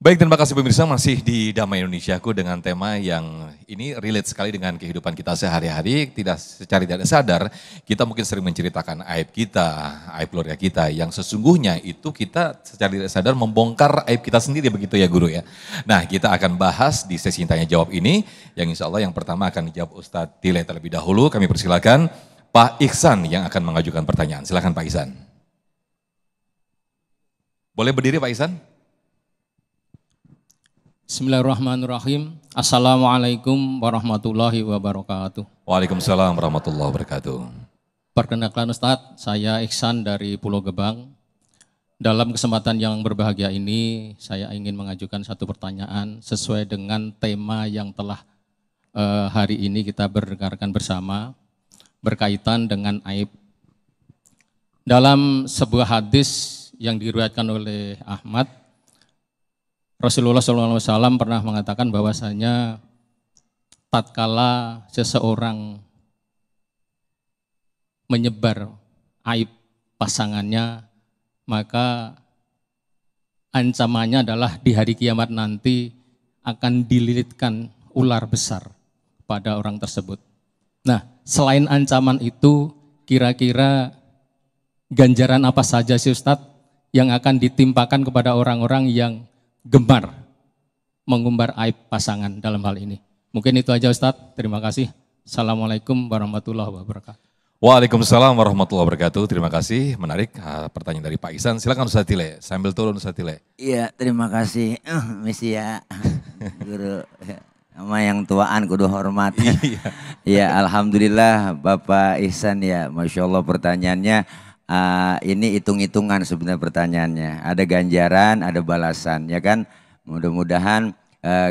Baik, terima kasih pemirsa, masih di Damai Indonesiaku dengan tema yang ini relate sekali dengan kehidupan kita sehari-hari. Secara tidak sadar, kita mungkin sering menceritakan aib kita, aib keluarga kita, yang sesungguhnya itu kita secara tidak sadar membongkar aib kita sendiri, begitu ya guru ya. Nah, kita akan bahas di sesi tanya jawab ini, yang insya Allah yang pertama akan dijawab Ustadz Tile terlebih dahulu. Kami persilakan Pak Ihsan yang akan mengajukan pertanyaan. Silakan Pak Ihsan. Boleh berdiri Pak Ihsan? Bismillahirrahmanirrahim. Assalamualaikum warahmatullahi wabarakatuh. Waalaikumsalam warahmatullahi wabarakatuh. Perkenalkan Ustadz, saya Ihsan dari Pulau Gebang. Dalam kesempatan yang berbahagia ini, saya ingin mengajukan satu pertanyaan sesuai dengan tema yang telah hari ini kita berdengarkan bersama, berkaitan dengan aib. Dalam sebuah hadis yang diriwayatkan oleh Ahmad, Rasulullah SAW pernah mengatakan bahwasanya tatkala seseorang menyebar aib pasangannya, maka ancamannya adalah di hari kiamat nanti akan dililitkan ular besar pada orang tersebut. Nah, selain ancaman itu, kira-kira ganjaran apa saja sih Ustadz yang akan ditimpakan kepada orang-orang yang gemar mengumbar aib pasangan dalam hal ini? Mungkin itu aja Ustadz, terima kasih. Assalamualaikum warahmatullahi wabarakatuh. Waalaikumsalam warahmatullahi wabarakatuh. Terima kasih, menarik pertanyaan dari Pak Ihsan. Silakan Ustadz Tile, sambil turun Ustadz Tile. Iya, terima kasih misi ya guru. Sama yang tuaan kudu hormat. Iya, alhamdulillah Bapak Ihsan ya, Masya Allah pertanyaannya. Ini hitung-hitungan sebenarnya pertanyaannya. Ada ganjaran, ada balasan, ya kan? Mudah-mudahan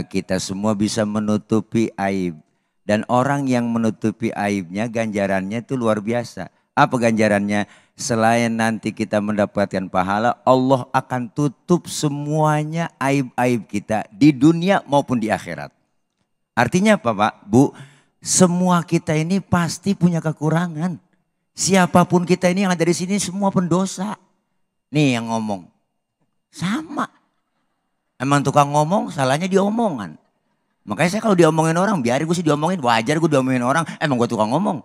kita semua bisa menutupi aib. Dan orang yang menutupi aibnya, ganjarannya itu luar biasa. Apa ganjarannya? Selain nanti kita mendapatkan pahala, Allah akan tutup semuanya aib-aib kita di dunia maupun di akhirat. Artinya apa Pak, Bu? Semua kita ini pasti punya kekurangan. Siapapun kita ini yang ada di sini semua pendosa. Nih yang ngomong. Sama. Emang tukang ngomong salahnya diomongan. Makanya saya kalau diomongin orang biarin gue sih diomongin. Wajar gue diomongin orang. Emang gue tukang ngomong.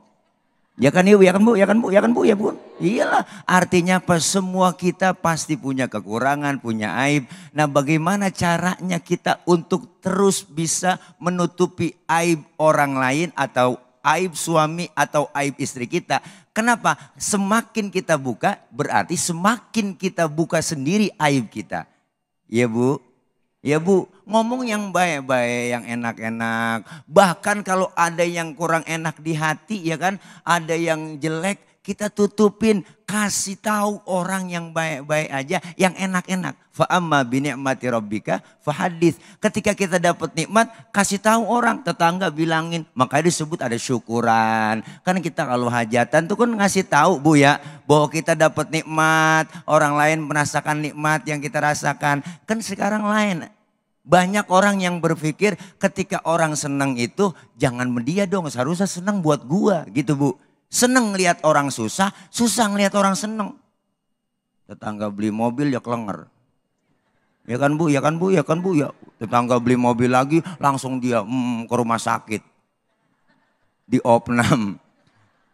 Ya kan ibu, ya kan bu, ya kan bu, ya kan bu, ya bun. Iyalah artinya apa, semua kita pasti punya kekurangan, punya aib. Nah bagaimana caranya kita untuk terus bisa menutupi aib orang lain atau aib suami atau aib istri kita. Kenapa? Semakin kita buka berarti semakin kita buka sendiri aib kita. Ya Bu, ya Bu, ngomong yang baik-baik, yang enak-enak. Bahkan kalau ada yang kurang enak di hati ya kan, ada yang jelek, kita tutupin, kasih tahu orang yang baik-baik aja, yang enak-enak. Fa'amma bini'mati rabbika fahadits. Ketika kita dapat nikmat, kasih tahu orang, tetangga bilangin. Makanya disebut ada syukuran. Kan kita kalau hajatan tuh kan ngasih tahu Bu ya, bahwa kita dapat nikmat, orang lain merasakan nikmat yang kita rasakan. Kan sekarang lain. Banyak orang yang berpikir ketika orang senang itu, jangan dia dong, seharusnya senang buat gua gitu Bu. Seneng lihat orang susah, susah ngelihat orang seneng. Tetangga beli mobil ya kelenger. Ya kan Bu, ya kan Bu, ya kan Bu, ya. Tetangga beli mobil lagi langsung dia ke rumah sakit. Di opnam.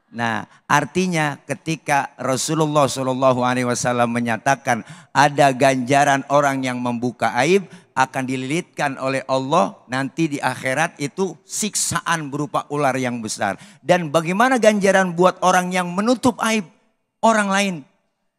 Nah artinya ketika Rasulullah SAW menyatakan ada ganjaran orang yang membuka aib, akan dililitkan oleh Allah nanti di akhirat itu siksaan berupa ular yang besar. Dan bagaimana ganjaran buat orang yang menutup aib orang lain?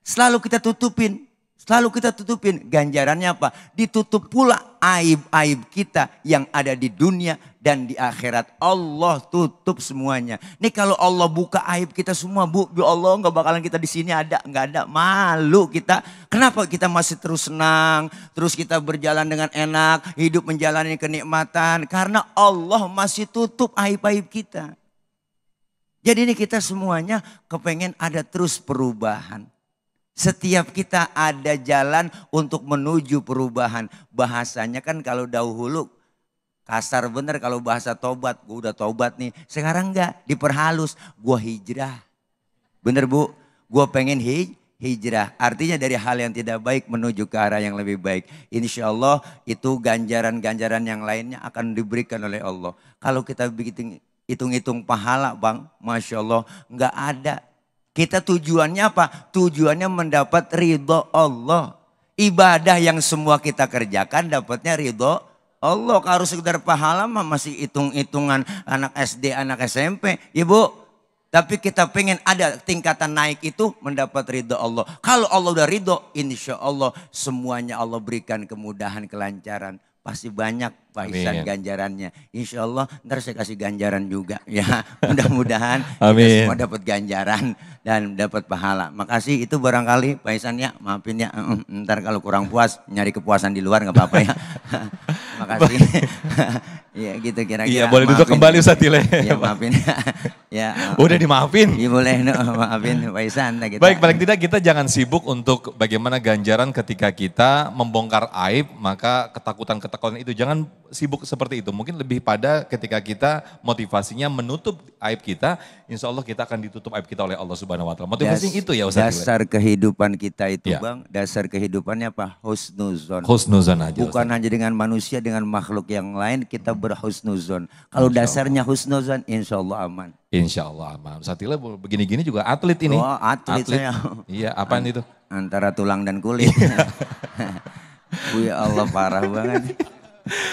Selalu kita tutupin. Selalu kita tutupin. Ganjarannya apa? Ditutup pula aib-aib kita yang ada di dunia dan di akhirat. Allah tutup semuanya. Nih kalau Allah buka aib kita semua Bu, ya Allah nggak bakalan kita di sini ada, nggak ada, malu kita. Kenapa kita masih terus senang, terus kita berjalan dengan enak, hidup menjalani kenikmatan? Karena Allah masih tutup aib-aib kita. Jadi ini kita semuanya kepengen ada terus perubahan. Setiap kita ada jalan untuk menuju perubahan. Bahasanya kan kalau dahulu kasar bener, kalau bahasa tobat. Gue udah tobat nih. Sekarang enggak, diperhalus. Gue hijrah. Bener Bu, gue pengen hijrah. Artinya dari hal yang tidak baik menuju ke arah yang lebih baik. Insya Allah itu ganjaran-ganjaran yang lainnya akan diberikan oleh Allah. Kalau kita begitu hitung-hitung pahala Bang, Masya Allah nggak ada. Kita tujuannya apa? Tujuannya mendapat ridho Allah. Ibadah yang semua kita kerjakan dapatnya ridho Allah. Kalau sekedar pahala mah masih hitung-hitungan anak SD, anak SMP. Ibu, tapi kita pengen ada tingkatan naik itu mendapat ridho Allah. Kalau Allah udah ridho, insya Allah semuanya Allah berikan kemudahan, kelancaran. Pasti banyak Pak Ihsan ganjarannya. Insya Allah ntar saya kasih ganjaran juga. Ya mudah-mudahan kita semua dapat ganjaran dan dapat pahala. Makasih itu barangkali Pak Ihsan ya, maafin ya. Ntar kalau kurang puas nyari kepuasan di luar nggak apa-apa ya. Makasih. Iya gitu kira-kira. Iya boleh duduk kembali Ustaz Tile. Iya maafin ya. Udah dimaafin. Iya boleh maafin Pak Ihsan. Baik paling tidak kita jangan sibuk untuk bagaimana ganjaran ketika kita membongkar aib, maka ketakutan itu jangan sibuk seperti itu. Mungkin lebih pada ketika kita motivasinya menutup aib kita, insya Allah kita akan ditutup aib kita oleh Allah Subhanahu Wa Taala. Motivasinya itu ya Ustaz. Dasar kehidupan kita itu Bang, dasar kehidupannya apa? Husnuzon. Husnuzon aja. Bukan hanya dengan manusia, dengan makhluk yang lain kita berhusnuzon. Kalau dasarnya husnuzon, insya Allah aman. Insya Allah aman. Ustaz Tile begini-gini juga atlet ini. Oh atlet saya. Iya apaan itu? Antara tulang dan kulit. Ya Allah parah banget.